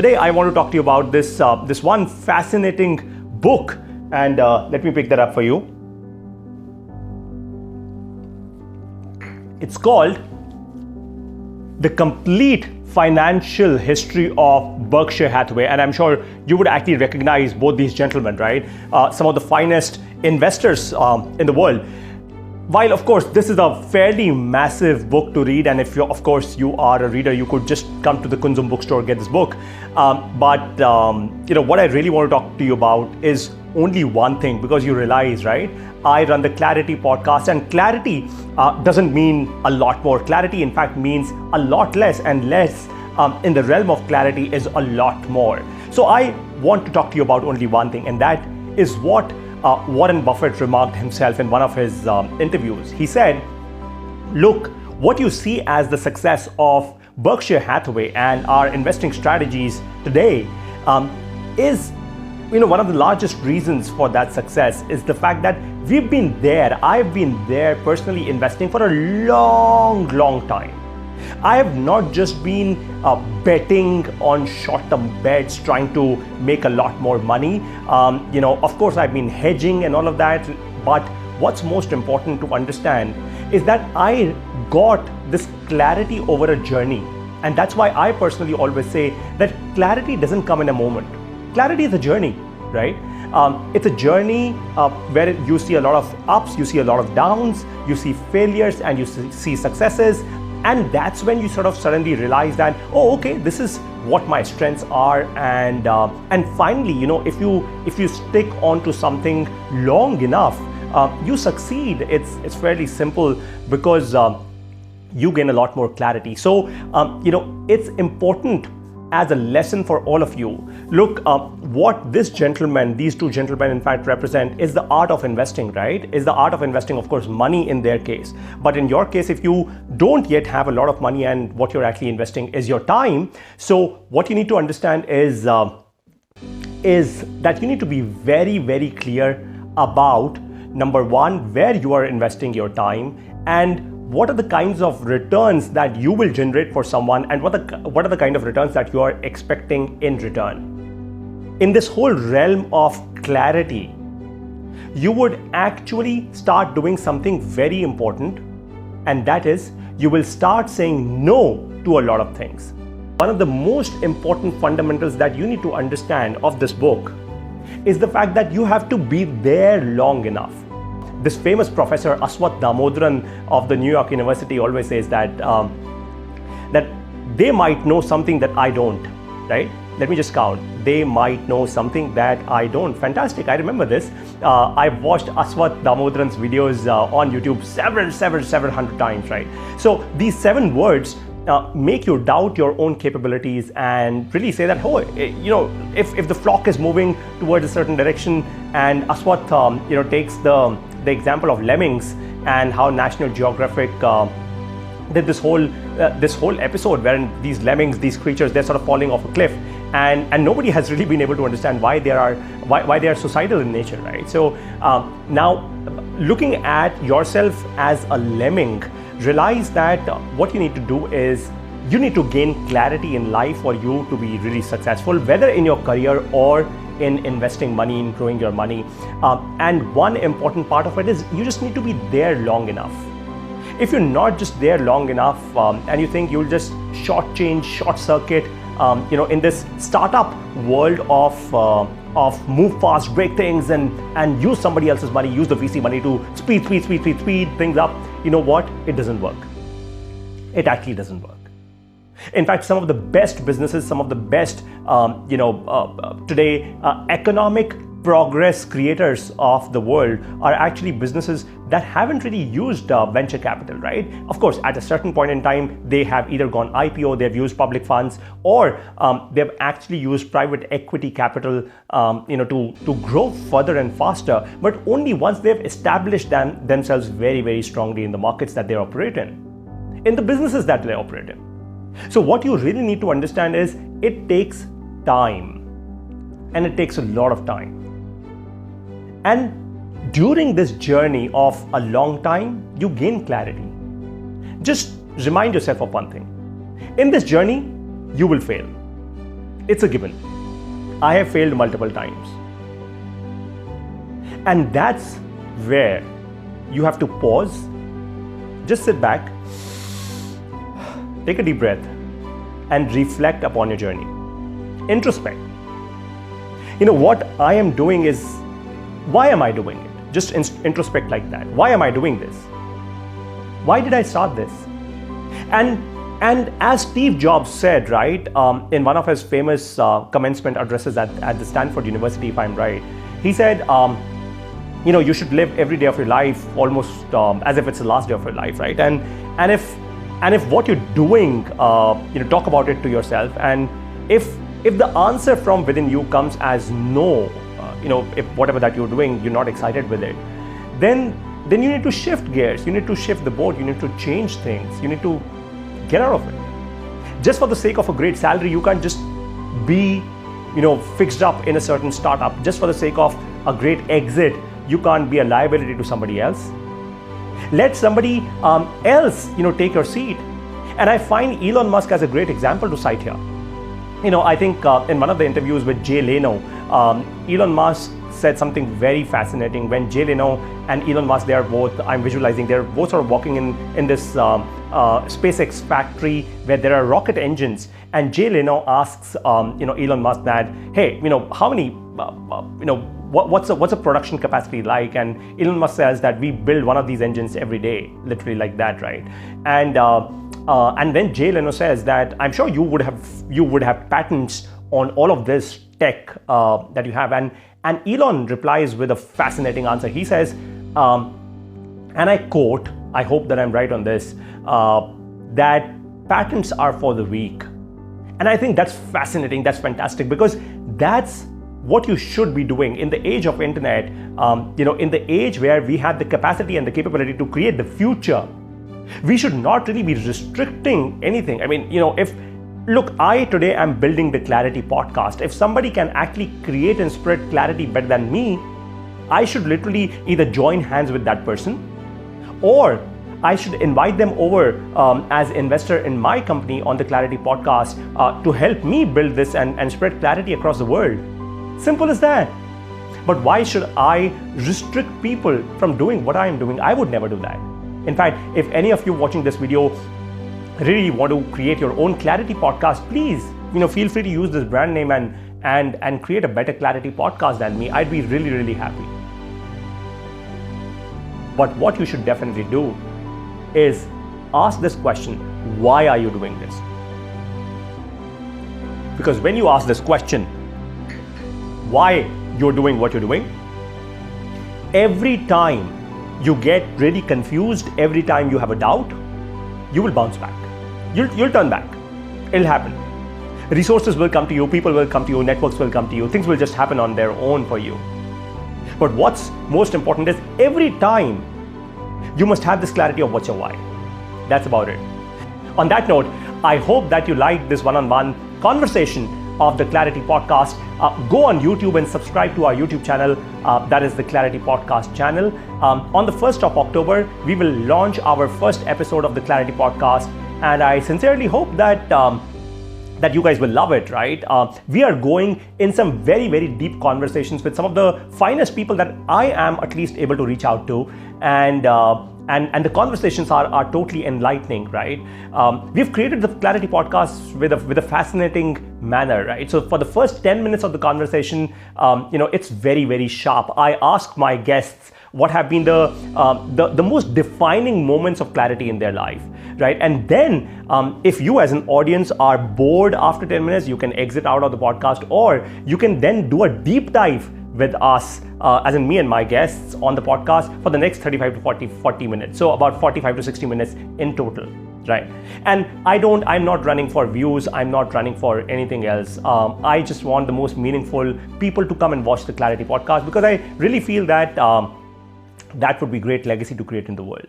Today, I want to talk to you about this one fascinating book, and let me pick that up for you. It's called The Complete Financial History of Berkshire Hathaway, and I'm sure you would actually recognize both these gentlemen, right? Some of the finest investors in the world. While, of course, this is a fairly massive book to read, and if you are a reader, you could just come to the Kunzum bookstore, get this book. But what I really want to talk to you about is only one thing, because you realize, right? I run the Clarity podcast, and clarity doesn't mean a lot more. Clarity, in fact, means a lot less, and less in the realm of clarity is a lot more. So I want to talk to you about only one thing, and that is what Warren Buffett remarked himself in one of his interviews. He said, look, what you see as the success of Berkshire Hathaway and our investing strategies today is one of the largest reasons for that success is the fact that we've been there. I've been there personally investing for a long time. I have not just been betting on short-term bets, trying to make a lot more money. Of course, I've been hedging and all of that. But what's most important to understand is that I got this clarity over a journey. And that's why I personally always say that clarity doesn't come in a moment. Clarity is a journey, right? It's a journey where you see a lot of ups, you see a lot of downs, you see failures, and you see successes. And that's when you sort of suddenly realize that, oh, okay, this is what my strengths are, and finally, if you stick onto something long enough, you succeed. It's fairly simple because you gain a lot more clarity. So it's important as a lesson for all of you. Look, what these two gentlemen in fact represent is the art of investing, right? Is the art of investing, of course, money in their case. But in your case, if you don't yet have a lot of money and what you're actually investing is your time, so what you need to understand is that you need to be very clear about, number one, where you are investing your time, and what are the kinds of returns that you will generate for someone, and what are the kind of returns that you are expecting in return. In this whole realm of clarity, you would actually start doing something very important, and that is you will start saying no to a lot of things. One of the most important fundamentals that you need to understand of this book is the fact that you have to be there long enough. This famous professor, Aswath Damodaran of the New York University, always says that they might know something that I don't, right? Let me just count. They might know something that I don't. Fantastic. I remember this. I've watched Aswath Damodaran's videos on YouTube several hundred times, right? So these 7 words make you doubt your own capabilities and really say that, if the flock is moving towards a certain direction, and Aswath, takes the example of lemmings and how National Geographic did this whole episode wherein these lemmings, these creatures, they're sort of falling off a cliff, and nobody has really been able to understand why they are suicidal in nature, right? So now, looking at yourself as a lemming, realize that what you need to do is you need to gain clarity in life for you to be really successful, whether in your career or in investing money, in growing your money. And one important part of it is you just need to be there long enough. If you're not just there long enough and you think you'll just short circuit, in this startup world of move fast, break things, and use somebody else's money, use the VC money to speed things up, you know what? It doesn't work. It actually doesn't work. In fact, some of the best businesses, some of the best, today, economic progress creators of the world are actually businesses that haven't really used venture capital, right? Of course, at a certain point in time, they have either gone IPO, they've used public funds, or they've actually used private equity capital, to grow further and faster, but only once they've established themselves very strongly in the markets that they operate in the businesses that they operate in. So what you really need to understand is it takes time, and it takes a lot of time. And during this journey of a long time, you gain clarity. Just remind yourself of one thing. In this journey, you will fail. It's a given. I have failed multiple times. And that's where you have to pause, just sit back, take a deep breath, and reflect upon your journey. Introspect. What I am doing is, why am I doing it? Just introspect like that. Why am I doing this? Why did I start this? And as Steve Jobs said, right, in one of his famous commencement addresses at the Stanford University, if I'm right, he said, you should live every day of your life almost as if it's the last day of your life, right? And if what you're doing, talk about it to yourself, and if the answer from within you comes as no, if whatever that you're doing, you're not excited with it, then you need to shift gears, you need to shift the boat, you need to change things, you need to get out of it. Just for the sake of a great salary, you can't just be, fixed up in a certain startup. Just for the sake of a great exit, you can't be a liability to somebody else. Let somebody else, take your seat. And I find Elon Musk as a great example to cite here. I think in one of the interviews with Jay Leno, Elon Musk said something very fascinating. When Jay Leno and Elon Musk, they're both sort of walking in this SpaceX factory where there are rocket engines. And Jay Leno asks, Elon Musk that, hey, how many, what's a production capacity like? And Elon Musk says that we build one of these engines every day, literally like that, right? And then Jay Leno says that I'm sure you would have patents on all of this tech that you have. And Elon replies with a fascinating answer. He says, and I quote, I hope that I'm right on this, that patents are for the weak. And I think that's fascinating, that's fantastic, because that's what you should be doing in the age of internet, in the age where we have the capacity and the capability to create the future. We should not really be restricting anything. I mean, I today am building the Clarity podcast. If somebody can actually create and spread clarity better than me, I should literally either join hands with that person, or I should invite them over as investor in my company on the Clarity podcast to help me build this and spread clarity across the world. Simple as that. But why should I restrict people from doing what I am doing? I would never do that. In fact, if any of you watching this video really want to create your own Clarity podcast, please, feel free to use this brand name and create a better Clarity podcast than me. I'd be really, really happy. But what you should definitely do is ask this question: why are you doing this? Because when you ask this question, why you're doing what you're doing, every time you get really confused, every time you have a doubt, you will bounce back. You'll turn back. It'll happen. Resources will come to you, people will come to you, networks will come to you, things will just happen on their own for you. But what's most important is every time you must have this clarity of what's your why. That's about it. On that note, I hope that you liked this one-on-one conversation of the Clarity podcast. Go on YouTube and subscribe to our YouTube channel. That is the Clarity podcast channel. On the 1st of October, we will launch our first episode of the Clarity podcast. And I sincerely hope that that you guys will love it, right? We are going in some very, very deep conversations with some of the finest people that I am at least able to reach out to. And the conversations are totally enlightening, right? We've created the Clarity podcast with a fascinating manner, right? So for the first 10 minutes of the conversation, it's very, very sharp. I ask my guests what have been the most defining moments of clarity in their life, right? And then if you as an audience are bored after 10 minutes, you can exit out of the podcast, or you can then do a deep dive with us, as in me and my guests on the podcast for the next 35 to 40 minutes. So about 45 to 60 minutes in total, right? And I'm not running for views. I'm not running for anything else. I just want the most meaningful people to come and watch the Clarity podcast, because I really feel that that would be great legacy to create in the world.